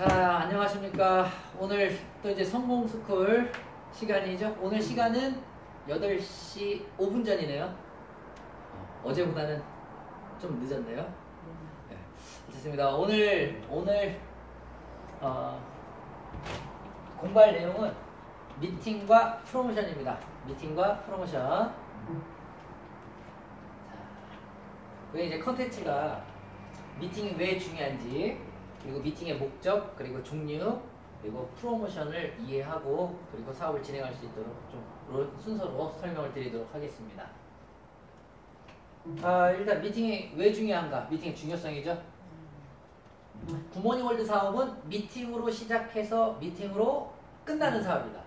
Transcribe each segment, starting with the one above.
자, 안녕하십니까. 오늘 또 이제 성공스쿨 시간이죠. 오늘 시간은 8시 5분 전이네요. 어제보다는 좀 늦었네요. 네, 좋습니다. 오늘 공부할 내용은 미팅과 프로모션입니다. 미팅과 프로모션. 왜 이제 컨텐츠가 미팅이 왜 중요한지, 그리고 미팅의 목적, 그리고 종류, 그리고 프로모션을 이해하고 그리고 사업을 진행할 수 있도록 좀 순서로 설명을 드리도록 하겠습니다. 일단 미팅이 왜 중요한가? 미팅의 중요성이죠. 굿모닝 월드 사업은 미팅으로 시작해서 미팅으로 끝나는 사업이다.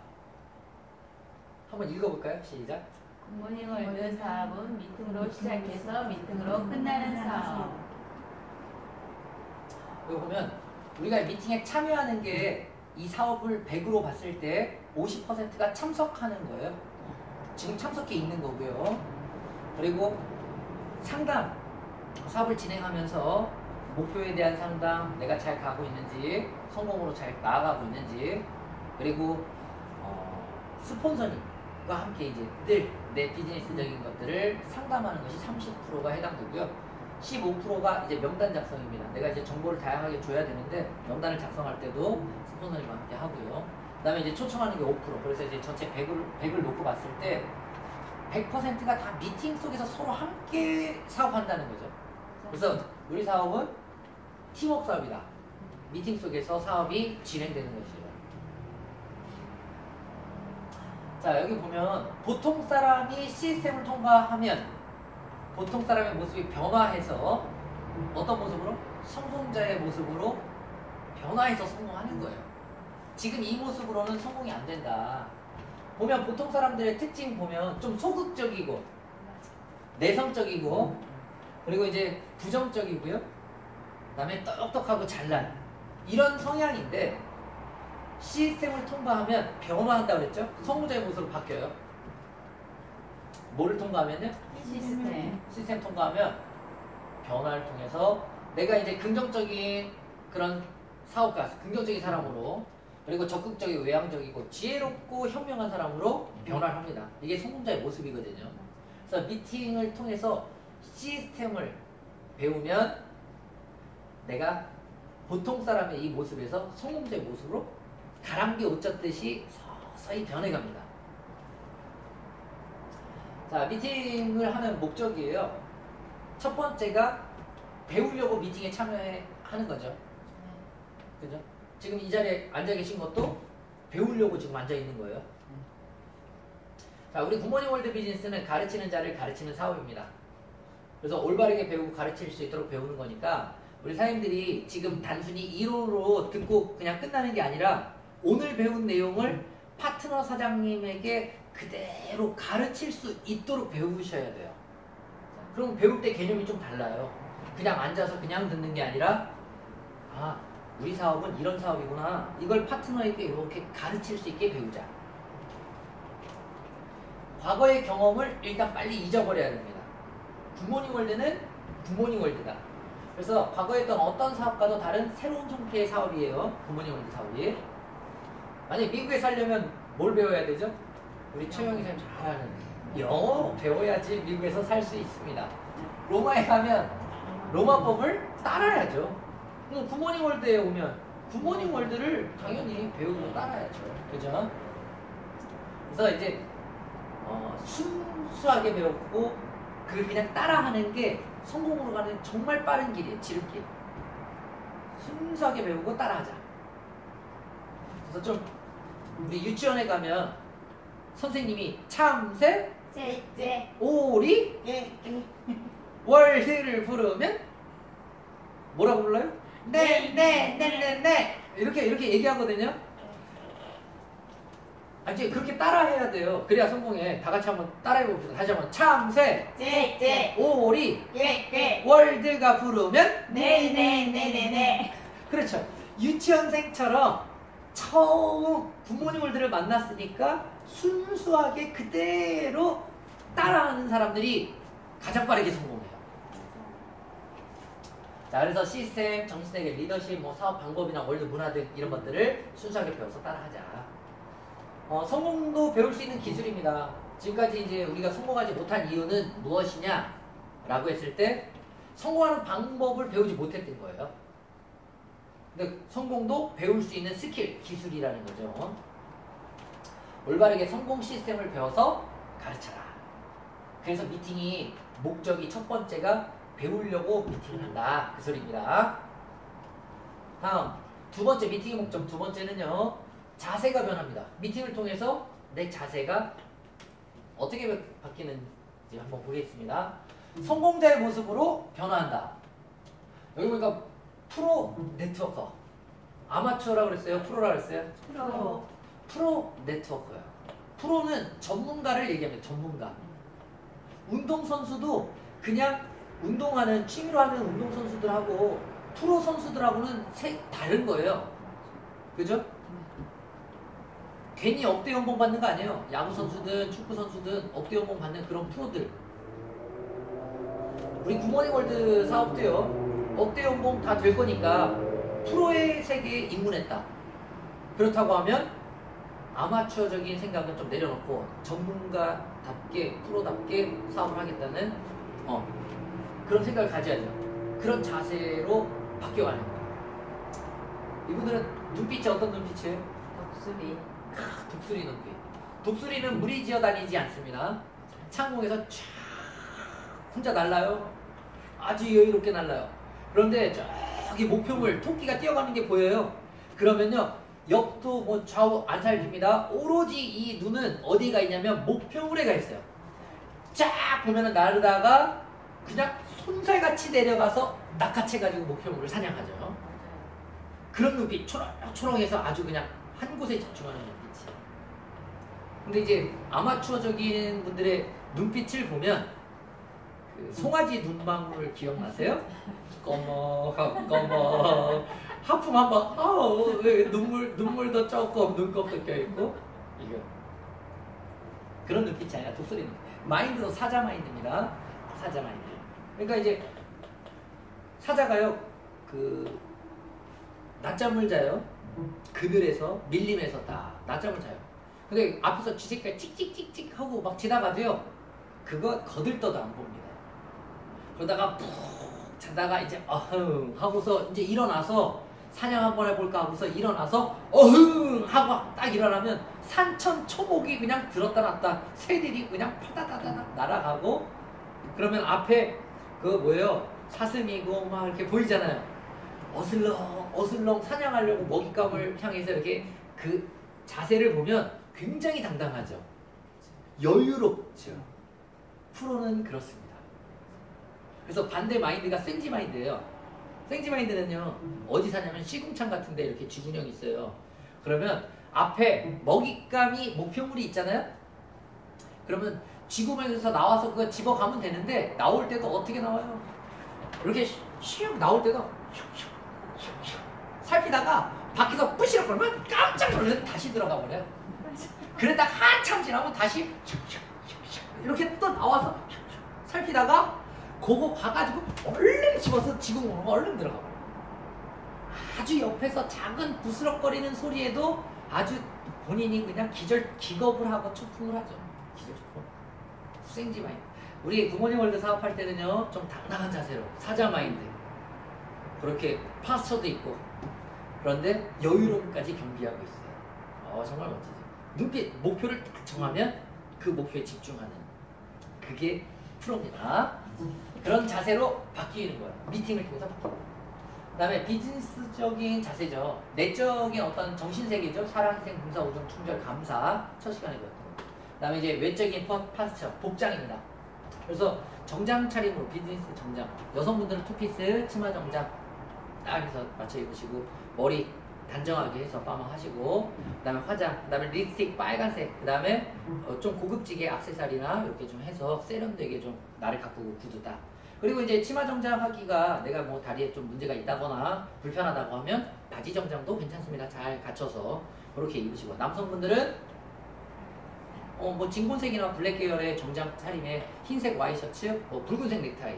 한번 읽어볼까요? 시작. 굿모닝 월드 사업은 미팅으로 시작해서 미팅으로 끝나는 사업. 여기 보면 우리가 미팅에 참여하는 게 이 사업을 100으로 봤을 때 50%가 참석하는 거예요. 지금 참석해 있는 거고요. 그리고 상담, 사업을 진행하면서 목표에 대한 상담, 내가 잘 가고 있는지, 성공으로 잘 나아가고 있는지, 그리고 스폰서님과 함께 이제 늘 내 비즈니스적인 것들을 상담하는 것이 30%가 해당되고요. 15%가 이제 명단 작성입니다. 내가 이제 정보를 다양하게 줘야 되는데 명단을 작성할 때도 스폰서님과 함께 하고요. 그 다음에 이제 초청하는 게 5%. 그래서 이제 전체 100을 놓고 봤을 때 100%가 다 미팅 속에서 서로 함께 사업한다는 거죠. 그래서 우리 사업은 팀워크 사업이다. 미팅 속에서 사업이 진행되는 것이에요. 자, 여기 보면 보통 사람이 시스템을 통과하면 보통 사람의 모습이 변화해서 어떤 모습으로? 성공자의 모습으로 변화해서 성공하는 거예요. 지금 이 모습으로는 성공이 안 된다. 보면 보통 사람들의 특징 보면 좀 소극적이고 내성적이고 그리고 이제 부정적이고요. 그 다음에 똑똑하고 잘난 이런 성향인데 시스템을 통과하면 변화한다고 그랬죠? 성공자의 모습으로 바뀌어요. 뭐를 통과하면요? 시스템 통과하면 변화를 통해서 내가 이제 긍정적인 그런 사업가, 긍정적인 사람으로 그리고 적극적이고 외향적이고 지혜롭고 현명한 사람으로 변화를 합니다. 이게 성공자의 모습이거든요. 그래서 미팅을 통해서 시스템을 배우면 내가 보통 사람의 이 모습에서 성공자의 모습으로 가랑비 옷 젖듯이 서서히 변해갑니다. 자, 미팅을 하는 목적이에요. 첫 번째가 배우려고 미팅에 참여하는 거죠. 그죠? 지금 이 자리에 앉아 계신 것도 배우려고 지금 앉아 있는 거예요. 자, 우리 굿모닝 월드 비즈니스는 가르치는 자를 가르치는 사업입니다. 그래서 올바르게 배우고 가르칠 수 있도록 배우는 거니까 우리 사장님들이 지금 단순히 이론으로 듣고 그냥 끝나는 게 아니라 오늘 배운 내용을 파트너 사장님에게 그대로 가르칠 수 있도록 배우셔야 돼요. 그럼 배울 때 개념이 좀 달라요. 그냥 앉아서 그냥 듣는 게 아니라 우리 사업은 이런 사업이구나. 이걸 파트너에게 이렇게 가르칠 수 있게 배우자. 과거의 경험을 일단 빨리 잊어버려야 됩니다. 굿모닝 월드는 굿모닝 월드다. 그래서 과거에 했던 어떤 사업과도 다른 새로운 형태의 사업이에요. 굿모닝 월드 사업이. 만약에 미국에 살려면 뭘 배워야 되죠? 우리 최영희 선생님 잘 아는 영어 배워야지 미국에서 살 수 있습니다. 로마에 가면 로마법을 따라야죠. 굿모닝 월드에 오면 굿모닝 월드를 당연히 배우고 따라야죠. 그죠? 그래서 이제 순수하게 배웠고 그냥 따라하는 게 성공으로 가는 정말 빠른 길이에요. 지름길. 순수하게 배우고 따라하자. 그래서 좀 우리 유치원에 가면 선생님이 참새, 오리, 월드를 부르면 뭐라고 불러요? 네 이렇게 얘기하거든요. 이제 그렇게 따라해야 돼요. 그래야 성공해. 다 같이 한번 따라해 봅시다. 다시 한번 참새, 오리, 월드가 부르면 네. 그렇죠. 유치원생처럼 처음 굿모닝 월드를 만났으니까 순수하게 그대로 따라하는 사람들이 가장 빠르게 성공해요. 자, 그래서 시스템, 정신세계, 리더십, 뭐 사업 방법이나 원리 문화 등 이런 것들을 순수하게 배워서 따라하자. 성공도 배울 수 있는 기술입니다. 지금까지 이제 우리가 성공하지 못한 이유는 무엇이냐? 라고 했을 때 성공하는 방법을 배우지 못했던 거예요. 근데 성공도 배울 수 있는 스킬, 기술이라는 거죠. 올바르게 성공 시스템을 배워서 가르쳐라. 그래서 미팅이 목적이 첫 번째가 배우려고 미팅을 한다. 그 소리입니다. 다음 두 번째 미팅의 목적 두 번째는요. 자세가 변합니다. 미팅을 통해서 내 자세가 어떻게 바뀌는지 한번 보겠습니다. 성공자의 모습으로 변화한다. 여기 보니까 프로 네트워커. 아마추어라고 그랬어요? 프로라고 그랬어요? 프로 네트워커예요. 프로는 전문가를 얘기합니다. 전문가. 운동선수도 그냥 운동하는 취미로 하는 운동선수들하고 프로 선수들하고는 다른 거예요. 그죠? 괜히 억대 연봉 받는 거 아니에요. 야구 선수든 축구 선수든 억대 연봉 받는 그런 프로들. 우리 굿모닝 월드 사업도요. 억대 연봉 다 될 거니까 프로의 세계에 입문했다. 그렇다고 하면 아마추어적인 생각은 좀 내려놓고 전문가답게 프로답게 사업을 하겠다는 그런 생각을 가져야죠. 그런 자세로 바뀌어가는 거예요. 이분들은 눈빛이 어떤 눈빛이에요? 독수리. 독수리 눈빛. 독수리는 무리지어 다니지 않습니다. 창공에서 쫙 혼자 날라요. 아주 여유롭게 날라요. 그런데 저기 목표물 토끼가 뛰어가는 게 보여요. 그러면요 옆도 뭐 좌우 안 살핍니다. 오로지 이 눈은 어디가 있냐면 목표물에 가 있어요. 쫙 보면은 나르다가 그냥 손살같이 내려가서 낚아채가지고 목표물을 사냥하죠. 그런 눈빛 초롱초롱해서 아주 그냥 한 곳에 집중하는 눈빛이에요. 근데 이제 아마추어적인 분들의 눈빛을 보면 그 송아지 눈망울 기억나세요? 꺼먹 하품 한번 왜 눈물도 조금 눈곱도 껴있고 이거 그런 눈빛이 아니라 독수리 마인드도 사자 마인드입니다. 사자 마인드. 그러니까 이제 사자가요 그 낮잠을 자요. 그늘에서 밀림에서 다 낮잠을 자요. 근데 앞에서 쥐새끼가 찍찍찍찍 하고 막 지나가도요 그거 거들떠도 안 봅니다. 그러다가 푹 자다가 이제 어흥 하고서 이제 일어나서 사냥 한번 해볼까 하고서 일어나서 어흥 하고 딱 일어나면 산천 초목이 그냥 들었다 놨다 새들이 그냥 파다다다닥 날아가고 그러면 앞에 그거 뭐예요? 사슴이고 막 이렇게 보이잖아요. 어슬렁 사냥하려고 먹잇감을 향해서 이렇게 그 자세를 보면 굉장히 당당하죠. 여유롭죠. 프로는 그렇습니다. 그래서 반대 마인드가 생지 마인드예요. 생지 마인드는요 어디 사냐면 시궁창 같은데 이렇게 쥐군형이 있어요. 그러면 앞에 먹잇감이 목표물이 있잖아요. 그러면 쥐구멍에서 나와서 그거 집어가면 되는데 나올 때도 어떻게 나와요? 이렇게 슉 나올 때도 슉슉 살피다가 밖에서 뿌시러 그러면 깜짝 놀라서 다시 들어가 버려요. 그랬다가 한참 지나면 다시 이렇게 또 나와서 살피다가 그거 가가지고 얼른 집어서 지구멍으로 얼른 들어가 버려요. 아주 옆에서 작은 부스럭거리는 소리에도 아주 본인이 그냥 기겁을 하고 초풍을 하죠. 기절초풍. 수생지 마인드. 우리 굿모닝 월드 사업할 때는요 좀 당당한 자세로 사자 마인드 그렇게 파스처도 있고 그런데 여유로움까지 경비하고 있어요. 정말 멋지죠. 눈빛 목표를 딱 정하면 그 목표에 집중하는 그게 프로입니다. 그런 자세로 바뀌는 거예요. 미팅을 통해서 바뀌는 거예요. 그 다음에 비즈니스적인 자세죠. 내적인 어떤 정신세계죠. 사랑, 희생, 봉사, 우정, 충절, 감사 첫 시간에 배웠던 거. 그 다음에 이제 외적인 파스처 복장입니다. 그래서 정장 차림으로 비즈니스 정장 여성분들은 투피스 치마 정장 딱 해서 맞춰 입으시고 머리 단정하게 해서 빠망하시고 그 다음에 화장 그 다음에 립스틱 빨간색 그 다음에 좀 고급지게 액세서리나 이렇게 좀 해서 세련되게 좀 나를 가꾸고 구두다. 그리고 이제 치마 정장 하기가 내가 뭐 다리에 좀 문제가 있다거나 불편하다고 하면 바지 정장도 괜찮습니다. 잘 갖춰서 그렇게 입으시고 남성분들은 뭐 진곤색이나 블랙 계열의 정장 차림에 흰색 와이셔츠, 붉은색 넥타이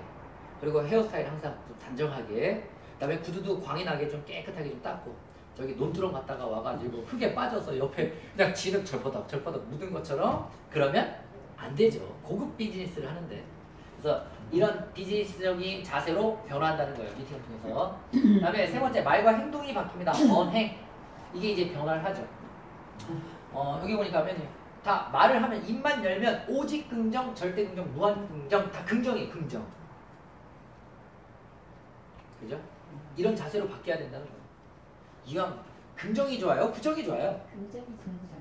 그리고 헤어스타일 항상 좀 단정하게 그다음에 구두도 광이 나게 좀 깨끗하게 좀 닦고 저기 논두렁 갔다가 와가지고 흙에 빠져서 옆에 그냥 진흙 절퍼덕 묻은 것처럼 그러면 안 되죠. 고급 비즈니스를 하는데. 그래서 이런 비즈니스적인 자세로 변화한다는 거예요. 미팅을 통해서. 그다음에 세 번째, 말과 행동이 바뀝니다. 언행. 이게 이제 변화를 하죠. 여기 보니까 하면 다 말을 하면 입만 열면 오직 긍정, 절대 긍정, 무한 긍정 다 긍정이에요. 긍정. 그죠? 이런 자세로 바뀌어야 된다는 거예요. 이왕 긍정이 좋아요? 부정이 좋아요? 긍정이 긍정.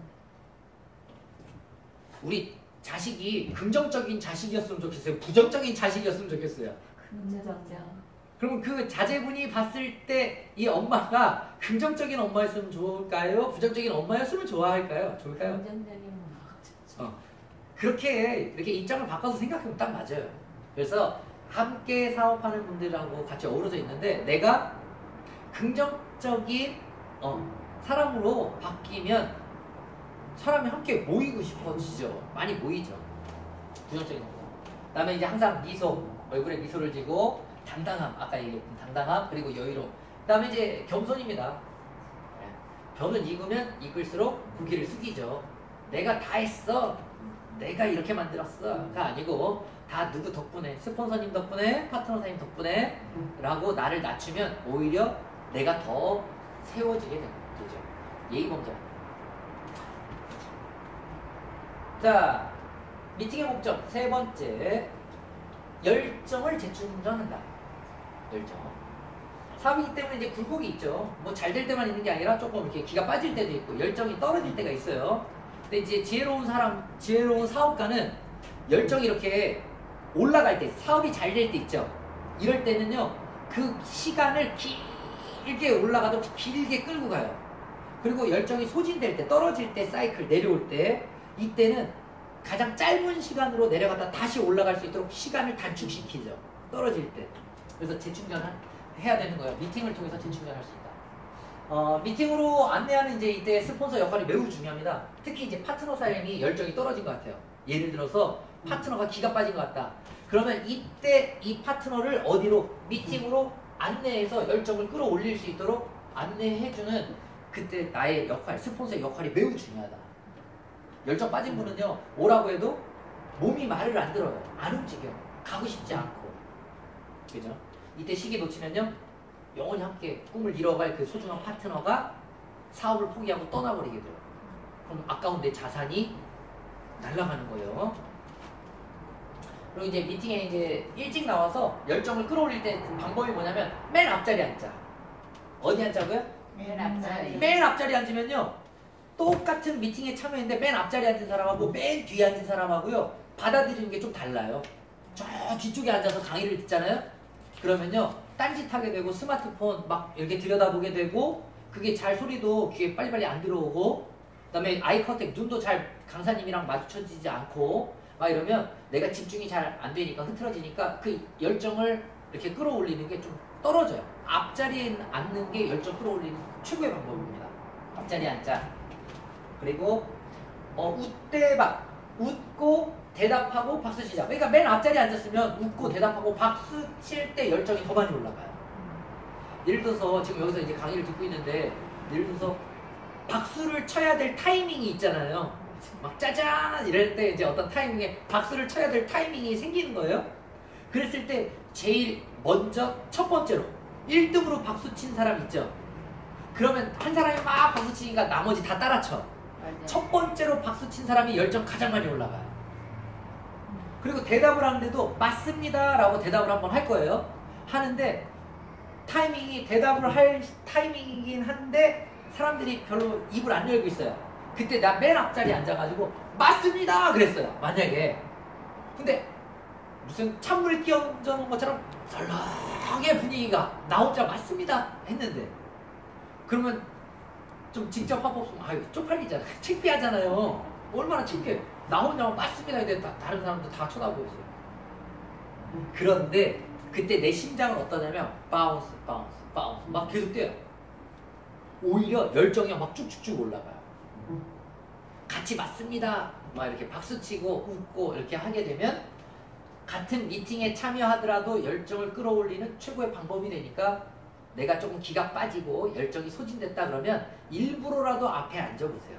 우리 자식이 긍정적인 자식이었으면 좋겠어요? 부정적인 자식이었으면 좋겠어요? 긍정적. 그러면 그 자제분이 봤을 때 이 엄마가 긍정적인 엄마였으면 좋을까요? 부정적인 엄마였으면 좋아할까요? 좋을까요? 긍정적인 엄마. 그렇게 이렇게 입장을 바꿔서 생각하면 딱 맞아요. 그래서 함께 사업하는 분들하고 같이 어우러져 있는데 내가 긍정적인 사람으로 바뀌면 사람이 함께 모이고 싶어지죠. 많이 모이죠. 부정적인 거. 그다음에 이제 항상 미소, 얼굴에 미소를 지고 당당함, 아까 얘기했던 당당함, 그리고 여유로움. 그다음에 이제 겸손입니다. 변은 익으면 익을수록 고개를 숙이죠. 내가 다 했어. 내가 이렇게 만들었어가 아니고 다 누구 덕분에, 스폰서님 덕분에, 파트너사님 덕분에 라고 나를 낮추면 오히려 내가 더 세워지게 되죠. 예의범절. 자, 미팅의 목적 세 번째, 열정을 재충전한다. 열정. 사업이기 때문에 이제 굴곡이 있죠. 뭐 잘 될 때만 있는 게 아니라 조금 이렇게 기가 빠질 때도 있고 열정이 떨어질 때가 있어요. 근데 이제 지혜로운 사람, 지혜로운 사업가는 열정이 이렇게 올라갈 때, 사업이 잘 될 때 있죠. 이럴 때는요, 그 시간을 길게 올라가도록 길게 끌고 가요. 그리고 열정이 소진될 때, 떨어질 때, 사이클 내려올 때, 이때는 가장 짧은 시간으로 내려갔다 다시 올라갈 수 있도록 시간을 단축시키죠. 떨어질 때. 그래서 재충전을 해야 되는 거예요. 미팅을 통해서 재충전할 수 있다. 미팅으로 안내하는 이제 이때 스폰서 역할이 매우 중요합니다. 특히 이제 파트너 사이이 열정이 떨어진 것 같아요. 예를 들어서 파트너가 기가 빠진 것 같다. 그러면 이때 이 파트너를 어디로 미팅으로 안내해서 열정을 끌어올릴 수 있도록 안내해주는 그때 나의 역할, 스폰서의 역할이 매우 중요하다. 열정 빠진 분은요, 오라고 해도 몸이 말을 안 들어요. 안 움직여. 가고 싶지 않고. 그죠? 이때 시기 놓치면요, 영원히 함께 꿈을 이뤄갈 그 소중한 파트너가 사업을 포기하고 떠나버리게 돼요. 그럼 아까운 내 자산이 날아가는 거예요. 그리고 이제 미팅에 이제 일찍 나와서 열정을 끌어올릴 때 방법이 뭐냐면 맨 앞자리 앉자. 어디 앉자고요? 맨 앞자리. 맨 앞자리 앉으면요, 똑같은 미팅에 참여했는데 맨 앞자리 앉은 사람하고 맨 뒤에 앉은 사람하고요, 받아들이는 게 좀 달라요. 저 뒤쪽에 앉아서 강의를 듣잖아요. 그러면요, 딴짓하게 되고 스마트폰 막 이렇게 들여다보게 되고 그게 잘 소리도 귀에 빨리빨리 안 들어오고 그다음에 아이 컨택, 눈도 잘 강사님이랑 마주쳐지지 않고 막 이러면 내가 집중이 잘 안 되니까 흐트러지니까 그 열정을 이렇게 끌어올리는 게 좀 떨어져요. 앞자리에 앉는 게 열정 끌어올리는 최고의 방법입니다. 앞자리에 앉자. 그리고 웃대박, 웃고 대답하고 박수 치자. 그러니까 맨 앞자리에 앉았으면 웃고 대답하고 박수 칠 때 열정이 더 많이 올라가요. 예를 들어서 지금 여기서 이제 강의를 듣고 있는데, 예를 들어서 박수를 쳐야 될 타이밍이 있잖아요. 막 짜잔 이럴 때 이제 어떤 타이밍에 박수를 쳐야 될 타이밍이 생기는 거예요. 그랬을 때 제일 먼저 첫 번째로 1등으로 박수 친 사람 있죠. 그러면 한 사람이 막 박수 치니까 나머지 다 따라쳐. 맞아요. 첫 번째로 박수 친 사람이 열정 가장 많이 올라가요. 그리고 대답을 하는데도 맞습니다 라고 대답을 한번 할 거예요. 하는데 타이밍이 대답을 할 타이밍이긴 한데 사람들이 별로 입을 안 열고 있어요. 그때 나 맨 앞자리에 앉아가지고 맞습니다 그랬어요. 만약에 근데 무슨 찬물 끼얹어 놓은 것처럼 썰렁해 분위기가, 나 혼자 맞습니다 했는데, 그러면 좀 직접 하고 쪽팔리잖아. 창피하잖아요. 얼마나 창피해. 나 혼자 맞습니다 했는데 다른 사람들 다 쳐다보고 있어요. 그런데 그때 내 심장은 어떠냐면 바운스 바운스 바운스 막 계속 뛰어요. 오히려 열정이 막 쭉쭉쭉 올라가요. 같이 맞습니다 막 이렇게 박수치고 웃고 이렇게 하게 되면 같은 미팅에 참여하더라도 열정을 끌어올리는 최고의 방법이 되니까 내가 조금 기가 빠지고 열정이 소진됐다 그러면 일부러라도 앞에 앉아보세요.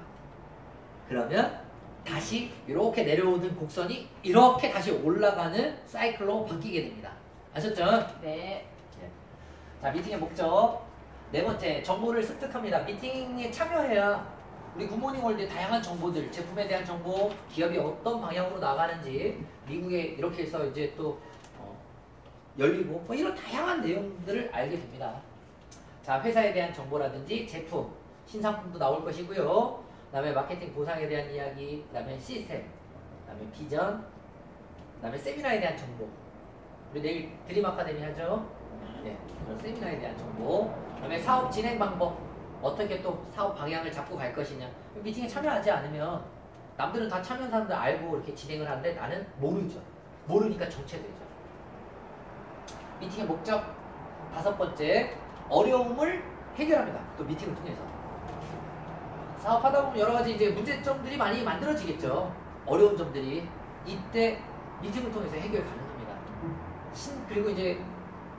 그러면 다시 이렇게 내려오는 곡선이 이렇게 다시 올라가는 사이클로 바뀌게 됩니다. 아셨죠? 네. 자, 미팅의 목적. 네 번째, 정보를 습득합니다. 미팅에 참여해야 우리 굿모닝 월드의 다양한 정보들, 제품에 대한 정보, 기업이 어떤 방향으로 나가는지, 미국에 이렇게 해서 이제 또 열리고 뭐 이런 다양한 내용들을 알게 됩니다. 자, 회사에 대한 정보라든지 제품, 신상품도 나올 것이고요. 그 다음에 마케팅 보상에 대한 이야기, 그 다음에 시스템, 그 다음에 비전, 그 다음에 세미나에 대한 정보. 우리 내일 드림 아카데미 하죠? 네, 그런 세미나에 대한 정보. 그 다음에 사업 진행 방법. 어떻게 또 사업 방향을 잡고 갈 것이냐. 미팅에 참여하지 않으면 남들은 다 참여한 사람들 알고 이렇게 진행을 하는데 나는 모르죠. 모르니까 정체되죠. 미팅의 목적. 다섯 번째, 어려움을 해결합니다. 또 미팅을 통해서. 사업하다 보면 여러 가지 이제 문제점들이 많이 만들어지겠죠. 어려운 점들이. 이때 미팅을 통해서 해결 가능합니다. 그리고 이제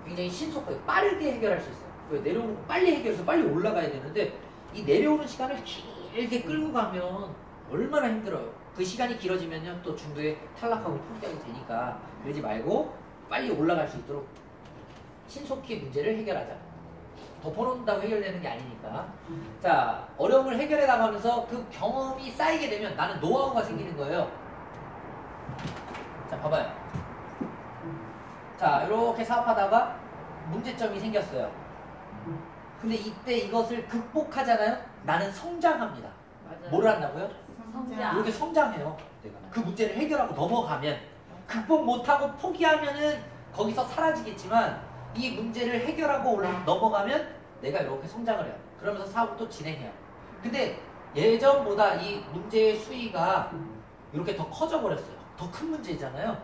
굉장히 신속하게 빠르게 해결할 수 있어요. 왜 내려오는 거 빨리 해결해서 빨리 올라가야 되는데 이 내려오는 시간을 길게 끌고 가면 얼마나 힘들어요. 그 시간이 길어지면요 또 중도에 탈락하고 포기하게 되니까 그러지 말고 빨리 올라갈 수 있도록 신속히 문제를 해결하자. 덮어놓는다고 해결되는 게 아니니까. 자, 어려움을 해결해 나가면서 그 경험이 쌓이게 되면 나는 노하우가 생기는 거예요. 자, 봐봐요. 자, 이렇게 사업하다가 문제점이 생겼어요. 근데 이때 이것을 극복하잖아요. 나는 성장합니다. 맞아요. 뭘 한다고요? 성장. 이렇게 성장해요. 내가 그 문제를 해결하고 넘어가면 극복 못하고 포기하면은 거기서 사라지겠지만 이 문제를 해결하고 넘어가면 내가 이렇게 성장을 해요. 그러면서 사업을 또 진행해요. 근데 예전보다 이 문제의 수위가 이렇게 더 커져 버렸어요. 더 큰 문제잖아요.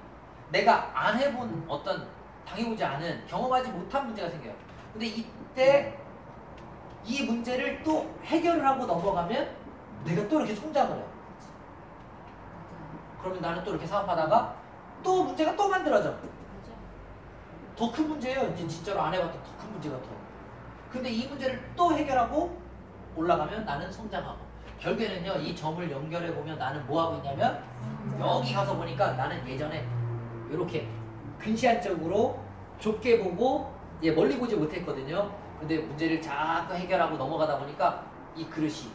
내가 안 해본 어떤 당해보지 않은 경험하지 못한 문제가 생겨요. 근데 이때 이 문제를 또 해결을 하고 넘어가면 내가 또 이렇게 성장을 해요. 그러면 나는 또 이렇게 사업하다가 또 문제가 또 만들어져. 더 큰 문제예요. 이제 진짜로 안 해봤던 더 큰 문제가 더. 근데 이 문제를 또 해결하고 올라가면 나는 성장하고. 결국에는요, 이 점을 연결해보면 나는 뭐 하고 있냐면 여기 가서 보니까 나는 예전에 이렇게 근시안적으로 좁게 보고 멀리 보지 못했거든요. 근데 문제를 자꾸 해결하고 넘어가다 보니까 이 그릇이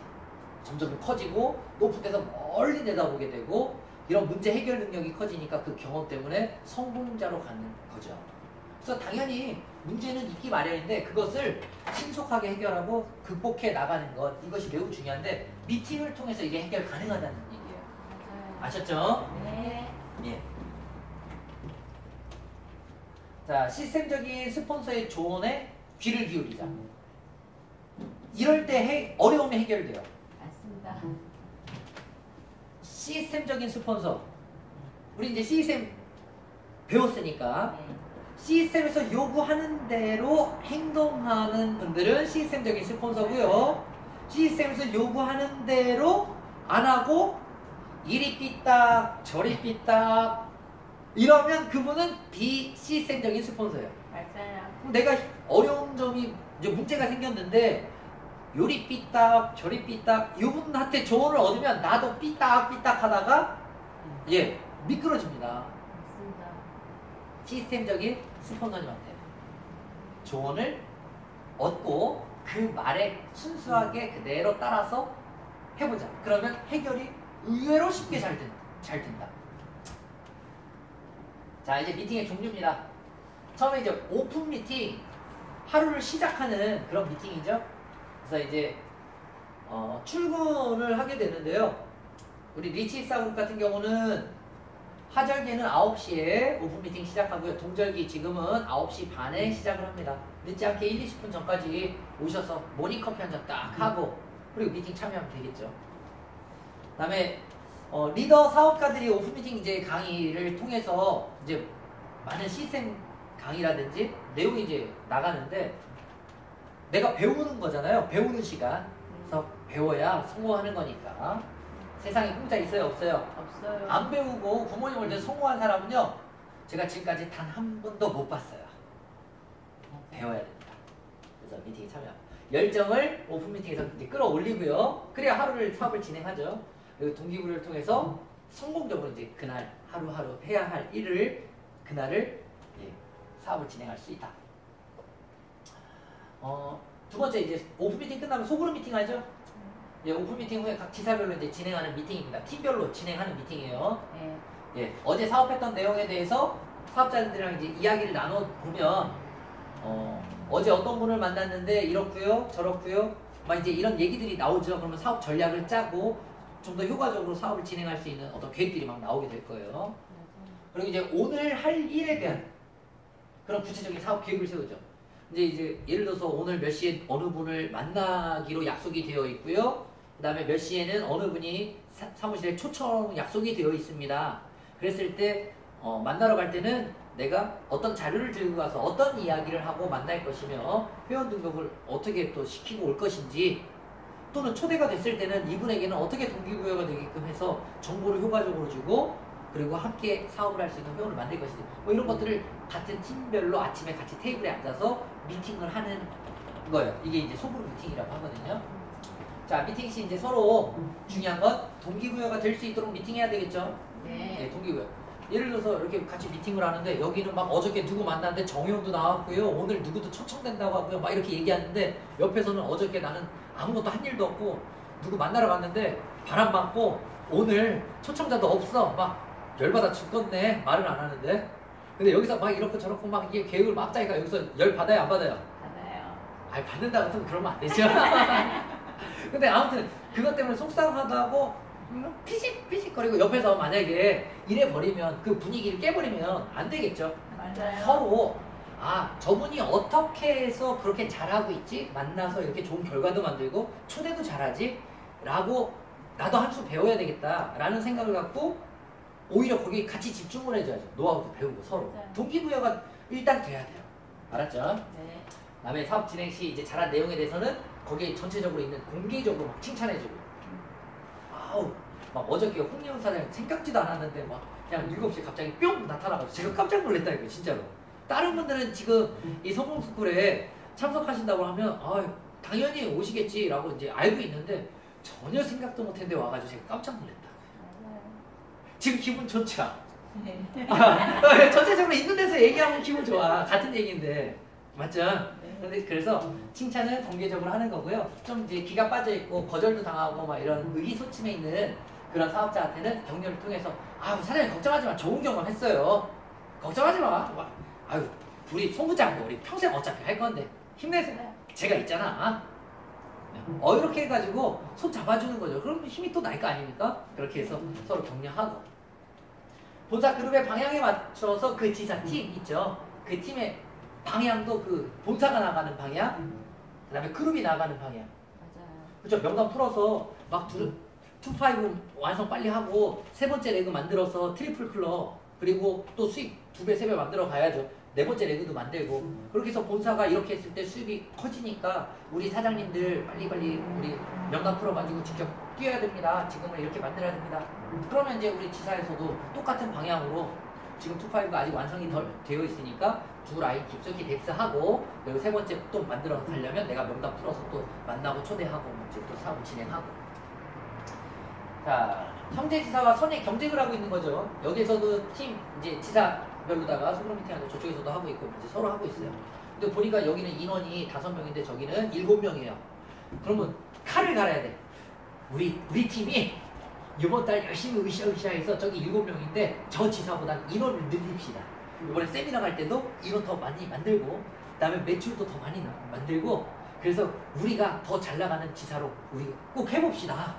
점점 커지고 높은 데서 멀리 내다보게 되고 이런 문제 해결 능력이 커지니까 그 경험 때문에 성공자로 가는 거죠. 그래서 당연히 문제는 있기 마련인데 그것을 신속하게 해결하고 극복해 나가는 것 이것이 매우 중요한데 미팅을 통해서 이게 해결 가능하다는 얘기예요. 맞아요. 아셨죠? 네. 예. 자, 시스템적인 스폰서의 조언에 귀를 기울이자. 이럴 때 어려움이 해결돼요. 맞습니다. 시스템적인 스폰서. 우리 이제 시스템 배웠으니까 네. 시스템에서 요구하는 대로 행동하는 분들은 시스템적인 스폰서고요. 시스템에서 요구하는 대로 안 하고 이리 삐딱 저리 삐딱 이러면 그분은 비시스템적인 스폰서예요. 맞아요. 그럼 내가 어려운 점이 이제 문제가 생겼는데 요리 삐딱 저리 삐딱 이분한테 조언을 얻으면 나도 삐딱 삐딱 하다가 미끄러집니다. 맞습니다. 시스템적인 스폰서님한테 조언을 얻고 그 말에 순수하게 그대로 따라서 해보자. 그러면 해결이 의외로 쉽게 잘 된다. 자, 이제 미팅의 종류입니다. 처음에 이제 오픈 미팅, 하루를 시작하는 그런 미팅이죠. 그래서 이제 출근을 하게 되는데요. 우리 리치사 그룹 같은 경우는 하절기에는 9시에 오픈 미팅 시작하고요. 동절기 지금은 9시 반에 시작을 합니다. 늦지 않게 1, 20분 전까지 오셔서 모닝커피 한 잔 딱 하고 그리고 미팅 참여하면 되겠죠. 그 다음에 리더 사업가들이 오픈 미팅 이제 강의를 통해서 이제 많은 시스템 강의라든지 내용이 이제 나가는데 내가 배우는 거잖아요. 배우는 시간. 그래서 배워야 성공하는 거니까. 세상에 공짜 있어요? 없어요? 없어요. 안 배우고 부모님 올 때 성공한 사람은요. 제가 지금까지 단 한 번도 못 봤어요. 배워야 됩니다. 그래서 미팅에 참여하고 열정을 오픈 미팅에서 이제 끌어올리고요. 그래야 하루를 사업을 진행하죠. 그리고 동기부여를 통해서 성공적으로 이제 그날 하루하루 해야 할 일을 그날을 예, 사업을 진행할 수 있다. 두 번째 이제 오픈 미팅 끝나면 소그룹 미팅 하죠. 예, 오픈 미팅 후에 각 지사별로 이제 진행하는 미팅입니다. 팀별로 진행하는 미팅이에요. 네. 예, 어제 사업했던 내용에 대해서 사업자들이랑 이제 이야기를 나눠 보면 어제 어떤 분을 만났는데 이렇고요, 저렇고요, 막 이제 이런 얘기들이 나오죠. 그러면 사업 전략을 짜고 좀 더 효과적으로 사업을 진행할 수 있는 어떤 계획들이 막 나오게 될 거예요. 그리고 이제 오늘 할 일에 대한 그런 구체적인 사업 계획을 세우죠. 이제 예를 들어서 오늘 몇 시에 어느 분을 만나기로 약속이 되어 있고요. 그 다음에 몇 시에는 어느 분이 사무실에 초청 약속이 되어 있습니다. 그랬을 때 만나러 갈 때는 내가 어떤 자료를 들고 가서 어떤 이야기를 하고 만날 것이며 회원 등록을 어떻게 또 시키고 올 것인지 또는 초대가 됐을 때는 이분에게는 어떻게 동기부여가 되게끔 해서 정보를 효과적으로 주고 그리고 함께 사업을 할 수 있는 회원을 만들 것인지 뭐 이런 것들을 같은 팀별로 아침에 같이 테이블에 앉아서 미팅을 하는 거예요. 이게 이제 소그룹 미팅이라고 하거든요. 자, 미팅 시 이제 서로 중요한 건 동기부여가 될 수 있도록 미팅해야 되겠죠? 네. 네, 동기부여. 예를 들어서 이렇게 같이 미팅을 하는데 여기는 막 어저께 누구 만났는데 정혜원도 나왔고요. 오늘 누구도 초청된다고 하고요. 막 이렇게 얘기하는데 옆에서는 어저께 나는 아무것도 한 일도 없고 누구 만나러 갔는데 바람 맞고 오늘 초청자도 없어. 막 열받아 죽겠네. 말을 안 하는데. 근데 여기서 막 이렇고 저렇고 막 이게 계획을 막 짜니까 여기서 열 받아요? 안 받아요? 받아요. 아니 받는다 같으면 그러면 안 되죠. 근데 아무튼 그것 때문에 속상하다고 피식피식거리고 옆에서 만약에 이래버리면 그 분위기를 깨버리면 안 되겠죠. 맞아요. 서로 저분이 어떻게 해서 그렇게 잘하고 있지? 만나서 이렇게 좋은 결과도 만들고 초대도 잘하지? 라고 나도 한 수 배워야 되겠다 라는 생각을 갖고 오히려 거기 같이 집중을 해줘야죠. 노하우도 배우고 서로. 맞아요. 동기부여가 일단 돼야 돼요. 알았죠? 네. 다음에 사업 진행 시 이제 잘한 내용에 대해서는 거기에 전체적으로 있는 공개적으로 막 칭찬해주고 아우 막 어저께 홍영 사장 생각지도 않았는데 막 그냥 7시에 갑자기 뿅 나타나가지고 제가 깜짝 놀랐다 이거 진짜로. 다른 분들은 지금 이 성공스쿨에 참석하신다고 하면 당연히 오시겠지라고 이제 알고 있는데 전혀 생각도 못했는데 와가지고 제가 깜짝 놀랐다. 맞아요. 지금 기분 좋죠? 네. 전체적으로 있는 데서 얘기하면 기분 좋아. 같은 얘기인데 맞죠? 네. 근데 그래서 칭찬은 공개적으로 하는 거고요. 좀 이제 기가 빠져 있고 거절도 당하고 막 이런 의기소침해 있는 그런 사업자한테는 격려를 통해서 사장님 걱정하지 마. 좋은 경험 했어요. 걱정하지 마. 우리 송 부장 우리 평생 어차피 할 건데 힘내세요. 제가 있잖아. 이렇게 해가지고 손 잡아주는 거죠. 그럼 힘이 또 날 거 아닙니까? 그렇게 해서 서로 격려하고 본사 그룹의 방향에 맞춰서 그 지사 팀 있죠. 그 팀의 방향도 그 본사가 나가는 방향, 그 다음에 그룹이 나가는 방향. 맞아요. 그죠? 명단 풀어서 막 2-5 완성 빨리 하고 세 번째 레그 만들어서 트리플 클럽 그리고 또 수익 2배, 3배 만들어 가야죠. 네 번째 레그도 만들고 그렇게 해서 본사가 이렇게 했을 때 수익이 커지니까 우리 사장님들 빨리빨리 우리 명단 풀어가지고 직접 뛰어야 됩니다. 지금은 이렇게 만들어야 됩니다. 그러면 이제 우리 지사에서도 똑같은 방향으로 지금 2-5가 아직 완성이 덜 되어 있으니까 두 라인 깊숙이 덱스하고 그리고 세 번째 또 만들어 가려면 내가 명단 풀어서 또 만나고 초대하고 이제 또 사업 진행하고. 자, 형제지사와 선의 경쟁을 하고 있는 거죠. 여기에서도 팀 이제 지사별로다가 소그룹 미팅하는데 저쪽에서도 하고 있고 이제 서로 하고 있어요. 근데 보니까 여기는 인원이 5명인데 저기는 7명이에요. 그러면 칼을 갈아야 돼. 우리 팀이 이번 달 열심히 으쌰으쌰해서 저기 7명인데 저 지사보다 인원을 늘립시다. 이번에 세미나 갈 때도 인원 더 많이 만들고 그 다음에 매출도 더 많이 만들고 그래서 우리가 더 잘 나가는 지사로 우리 꼭 해봅시다.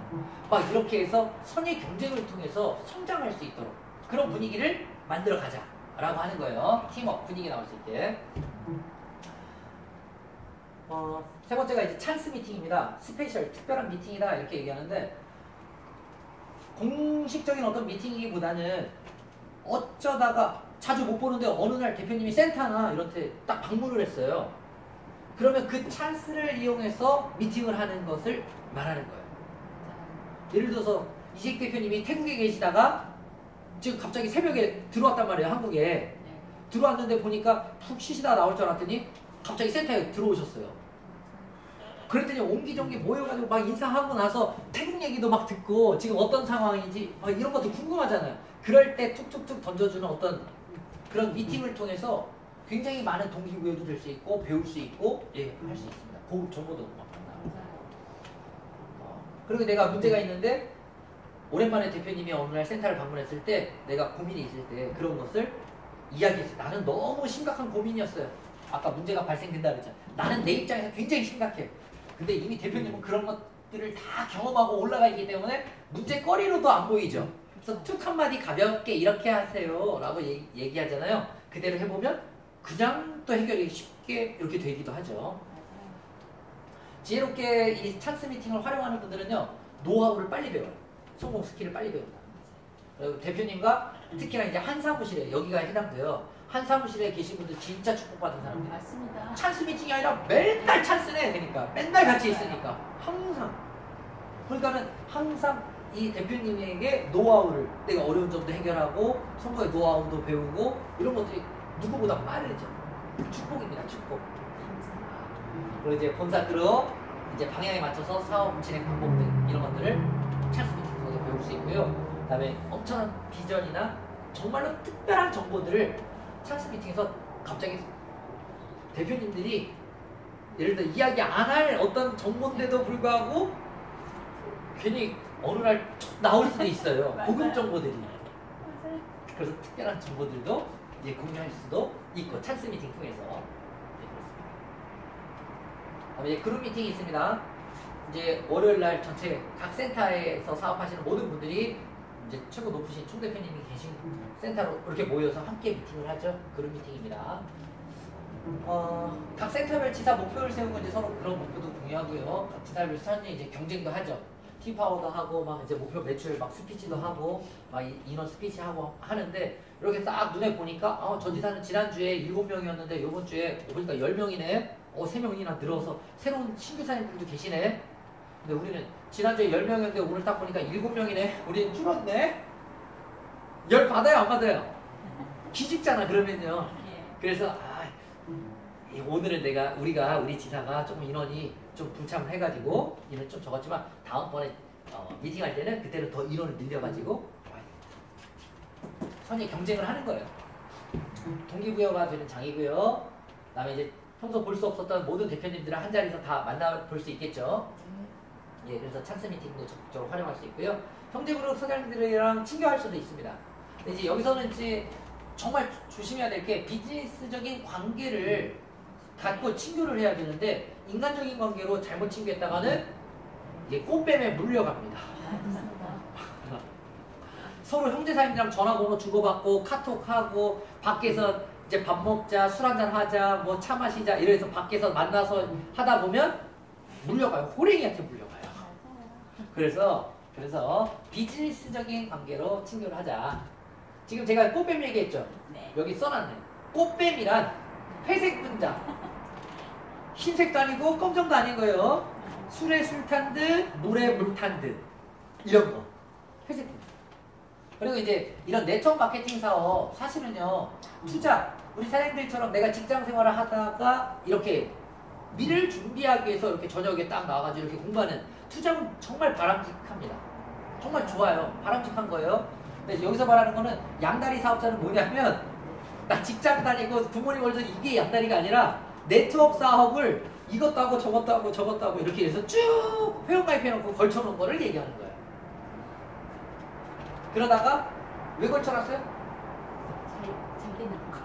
막 이렇게 해서 선의 경쟁을 통해서 성장할 수 있도록 그런 분위기를 만들어 가자 라고 하는 거예요. 팀워크 분위기 나올 수 있게. 세 번째가 이제 찬스 미팅입니다. 스페셜 특별한 미팅이다 이렇게 얘기하는데 공식적인 어떤 미팅이기보다는 어쩌다가 자주 못 보는데 어느 날 대표님이 센터나 이런 데 딱 방문을 했어요. 그러면 그 찬스를 이용해서 미팅을 하는 것을 말하는 거예요. 예를 들어서 이재익 대표님이 태국에 계시다가 지금 갑자기 새벽에 들어왔단 말이에요. 한국에. 들어왔는데 보니까 푹 쉬시다가 나올 줄 알았더니 갑자기 센터에 들어오셨어요. 그랬더니 옹기종기 모여가지고 막 인사하고 나서 태국 얘기도 막 듣고 지금 어떤 상황인지 막 이런 것도 궁금하잖아요. 그럴 때 툭툭툭 던져주는 어떤 그런 미팅을 통해서 굉장히 많은 동기부여도 될 수 있고 배울 수 있고 예, 할 수 있습니다. 고급 정보도 막 만나고. 그리고 내가 문제가 있는데 오랜만에 대표님이 어느 날 센터를 방문했을 때 내가 고민이 있을 때 그런 것을 이야기했어요. 나는 너무 심각한 고민이었어요. 아까 문제가 발생된다 그랬잖아. 나는 내 입장에서 굉장히 심각해. 근데 이미 대표님은 그런 것들을 다 경험하고 올라가 있기 때문에 문제거리로도 안 보이죠. 그래서 툭 한마디 가볍게 이렇게 하세요 라고 얘기하잖아요. 그대로 해보면 그냥 또 해결이 쉽게 이렇게 되기도 하죠. 지혜롭게 이 찬스 미팅을 활용하는 분들은요, 노하우를 빨리 배워요. 성공 스킬을 빨리 배운다. 그리고 대표님과 특히나 이제 한 사무실에 여기가 해당돼요. 한 사무실에 계신 분들 진짜 축복받은 사람들. 맞습니다. 찬스 미팅이 아니라 맨날 찬스네. 그러니까 맨날 같이 있으니까 항상. 그러니까는 항상 이 대표님에게 노하우를 내가 어려운 점도 해결하고 성공의 노하우도 배우고 이런 것들이 누구보다 빠르죠. 축복입니다. 축복. 그리고 이제 본사크로 이제 방향에 맞춰서 사업 진행 방법 등 이런 것들을 찬스 미팅 통해서 배울 수 있고요. 그다음에 엄청난 비전이나 정말로 특별한 정보들을 찬스 미팅에서 갑자기 대표님들이 예를 들어 이야기 안 할 어떤 정보인데도 불구하고 괜히 어느 날 나올 수도 있어요. 고급 정보들이. 그래서 특별한 정보들도 이제 공유할 수도 있고 찬스 미팅 통해서. 이제 그룹 미팅이 있습니다. 이제 월요일 날 전체 각 센터에서 사업하시는 모든 분들이 이제 최고 높으신 총대표님이 계신 센터로 이렇게 모여서 함께 미팅을 하죠. 그룹 미팅입니다. 각 센터별 지사 목표를 세우고 이제 서로 그런 목표도 공유하고요. 각 지사별 선이 이제 경쟁도 하죠. 팀파워도 하고 막 이제 목표 매출 막 스피치도 하고 막 인원 스피치 하고 하는데 이렇게 딱 눈에 보니까 저 지사는 지난주에 7명이었는데 이번 주에 보니까 10명이네. 3명이나 늘어서 새로운 신규 사장님들도 계시네. 근데 우리는 지난주에 10명이었는데 오늘 딱 보니까 7명이네. 우리는 줄었네. 열 받아요 안 받아요? 기죽잖아 그러면요. 그래서 오늘은 우리 지사가 조금 인원이 좀 불참을 해가지고 인원 좀 적었지만 다음번에 미팅할 때는 그때는 더 인원을 늘려가지고 선의 경쟁을 하는 거예요. 동기부여가 되는 장이고요. 그다음에 이제 평소 볼 수 없었던 모든 대표님들을 한 자리에서 다 만나볼 수 있겠죠. 예, 그래서 찬스 미팅도 적극적으로 활용할 수 있고요. 형제그룹 사장님들이랑 친교할 수도 있습니다. 근데 이제 여기서는 이제 정말 조심해야 될 게 비즈니스적인 관계를 갖고 친교를 해야 되는데 인간적인 관계로 잘못 친교했다가는 이게 꽃뱀에 물려갑니다. 서로 형제사님들이랑 전화번호 주고받고 카톡하고 밖에서 이제 밥 먹자, 술 한잔 하자, 뭐 차 마시자 이래서 밖에서 만나서 하다 보면 물려가요. 호랭이한테 물려가요. 그래서 비즈니스적인 관계로 친교를 하자. 지금 제가 꽃뱀 얘기했죠? 네. 여기 써놨네. 꽃뱀이란 회색 분자. 흰색도 아니고 검정도 아닌 거예요. 술에 술 탄 듯, 물에 물 탄 듯. 이런 거. 회색 분자. 그리고 이제 이런 네트워크 마케팅 사업 사실은요. 투자. 우리 사장님들처럼 내가 직장 생활을 하다가 이렇게 미래를 준비하기 위해서 이렇게 저녁에 딱 나와가지고 이렇게 공부하는 투자는 정말 바람직합니다. 정말 좋아요. 바람직한 거예요. 근데 여기서 말하는 거는 양다리 사업자는 뭐냐면 나 직장 다니고 부모님 벌써 이게 양다리가 아니라 네트워크 사업을 이것도 하고 저것도 하고 저것도 하고 이렇게 해서 쭉 회원가입해놓고 걸쳐놓은 거를 얘기하는 거예요. 그러다가 왜 걸쳐놨어요?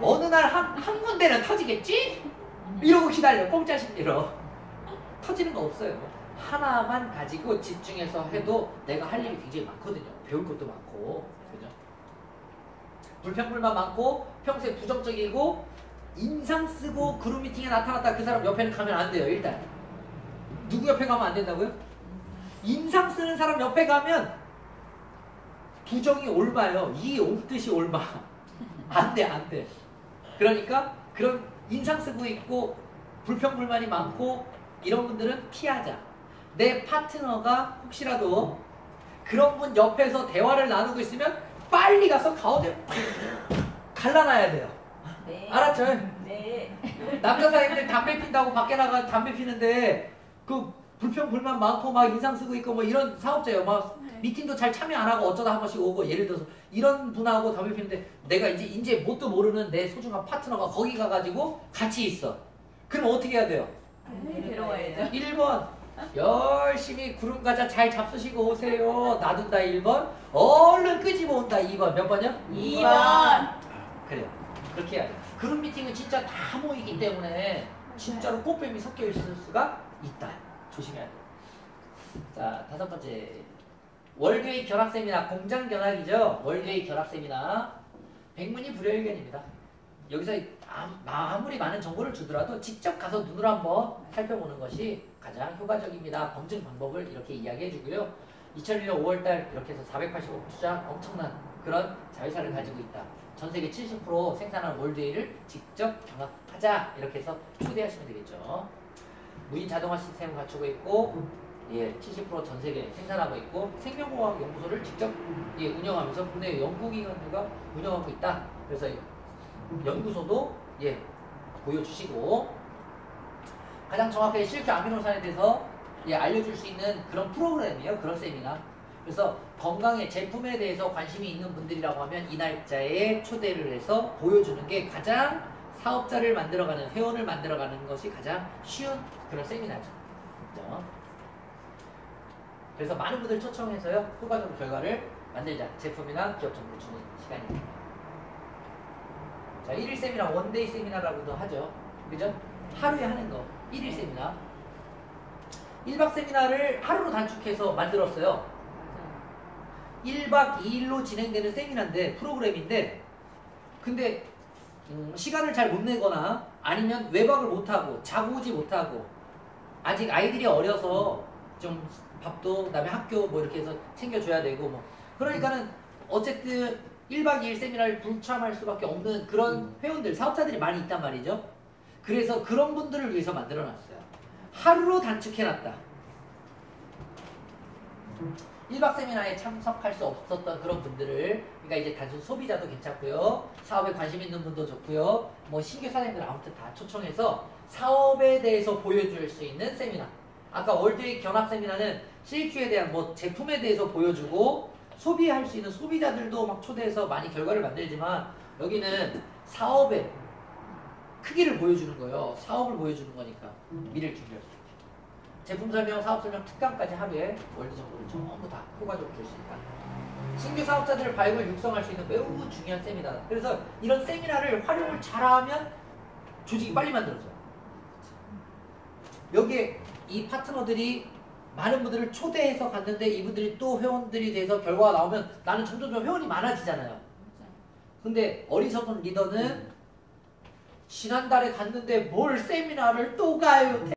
어느 날 한 군데는 터지겠지? 이러고 기다려. 공짜 심리로. 터지는 거 없어요. 하나만 가지고 집중해서 해도 내가 할 일이 굉장히 많거든요. 배울 것도 많고. 그죠? 불평불만 많고 평소에 부정적이고 인상 쓰고 그룹 미팅에 나타났다 그 사람 옆에는 가면 안 돼요. 일단. 누구 옆에 가면 안 된다고요? 인상 쓰는 사람 옆에 가면 부정이 옮아요. 이 옮듯이 옮아. 안 돼, 안 돼. 그러니까 그런 인상 쓰고 있고 불평불만이 많고 이런 분들은 피하자. 내 파트너가 혹시라도 그런 분 옆에서 대화를 나누고 있으면 빨리 가서 가운데 갈라놔야 돼요. 네. 알았죠? 네. 남자 사람들 담배 핀다고 밖에 나가 담배 피는데 그 불평 불만 많고 막 인상 쓰고 있고 뭐 이런 사업자예요. 막 미팅도 잘 참여 안 하고 어쩌다 한 번씩 오고 예를 들어서 이런 분하고 담배 피는데 내가 이제 뭣도 모르는 내 소중한 파트너가 거기 가가지고 같이 있어. 그럼 어떻게 해야 돼요? 데려와야죠. 1번 열심히 구름 과자 잘 잡수시고 오세요. 놔둔다 1번. 얼른 끄집어 온다 2번. 몇 번이요? 2번. 그래요. 그렇게 해야 돼. 그룹 미팅은 진짜 다 모이기 때문에 진짜로 꽃뱀이 섞여 있을 수가 있다. 조심해야 돼. 자, 5번째. 월드웨이 견학 세미나, 공장 견학이죠. 월드웨이 견학 세미나. 백문이 불여일견입니다. 여기서 아무리 많은 정보를 주더라도 직접 가서 눈으로 한번 살펴보는 것이 가장 효과적입니다. 검증 방법을 이렇게 이야기해 주고요. 2001년 5월달 이렇게 해서 485억 투자 엄청난 그런 자회사를 가지고 있다. 전 세계 70% 생산하는 월드웨이를 직접 견학하자. 이렇게 해서 초대하시면 되겠죠. 무인 자동화 시스템을 갖추고 있고 70% 전 세계 생산하고 있고 생명공학 연구소를 직접 운영하면서 국내 연구기관들과 운영하고 있다. 그래서 연구소도 보여주시고 가장 정확하게 실제 아미노산에 대해서 알려줄 수 있는 그런 프로그램이에요. 그런 세미나. 그래서 건강의 제품에 대해서 관심이 있는 분들이라고 하면 이 날짜에 초대를 해서 보여주는 게 가장 사업자를 만들어가는 회원을 만들어가는 것이 가장 쉬운 그런 세미나죠. 그렇죠? 그래서 많은 분들 초청해서요 효과적인 결과를 만들자. 제품이나 기업 정보를 주는 시간입니다. 자, 1일 세미나, 원데이 세미나라고도 하죠. 그죠? 하루에 하는 거. 1일 세미나. 1박 세미나를 하루로 단축해서 만들었어요. 1박 2일로 진행되는 세미나인데, 프로그램인데, 근데, 시간을 잘 못 내거나, 아니면 외박을 못하고, 자고 오지 못하고, 아직 아이들이 어려서 좀 밥도, 그다음에 학교 뭐 이렇게 해서 챙겨줘야 되고, 뭐. 그러니까는, 어쨌든, 1박 2일 세미나를 불참할 수밖에 없는 그런 회원들, 사업자들이 많이 있단 말이죠. 그래서 그런 분들을 위해서 만들어놨어요. 하루로 단축해놨다. 1박 세미나에 참석할 수 없었던 그런 분들을, 그러니까 이제 단순 소비자도 괜찮고요. 사업에 관심 있는 분도 좋고요. 뭐 신규 사장님들 아무튼 다 초청해서 사업에 대해서 보여줄 수 있는 세미나. 아까 월드웨이 견학 세미나는 CQ에 대한 뭐 제품에 대해서 보여주고 소비할 수 있는 소비자들도 막 초대해서 많이 결과를 만들지만 여기는 사업의 크기를 보여주는 거예요. 사업을 보여주는 거니까 미래를 준비할 수 있게. 제품 설명, 사업 설명, 특강까지 하루에 월드 정보를 전부 다 효과적으로 줄 수 있다. 신규 사업자들을 발굴, 육성할 수 있는 매우 중요한 세미나다. 그래서 이런 세미나를 활용을 잘하면 조직이 빨리 만들어져요. 여기에 이 파트너들이 많은 분들을 초대해서 갔는데 이분들이 또 회원들이 돼서 결과가 나오면 나는 점점 회원이 많아지잖아요. 근데 어리석은 리더는 지난달에 갔는데 뭘 세미나를 또 가요?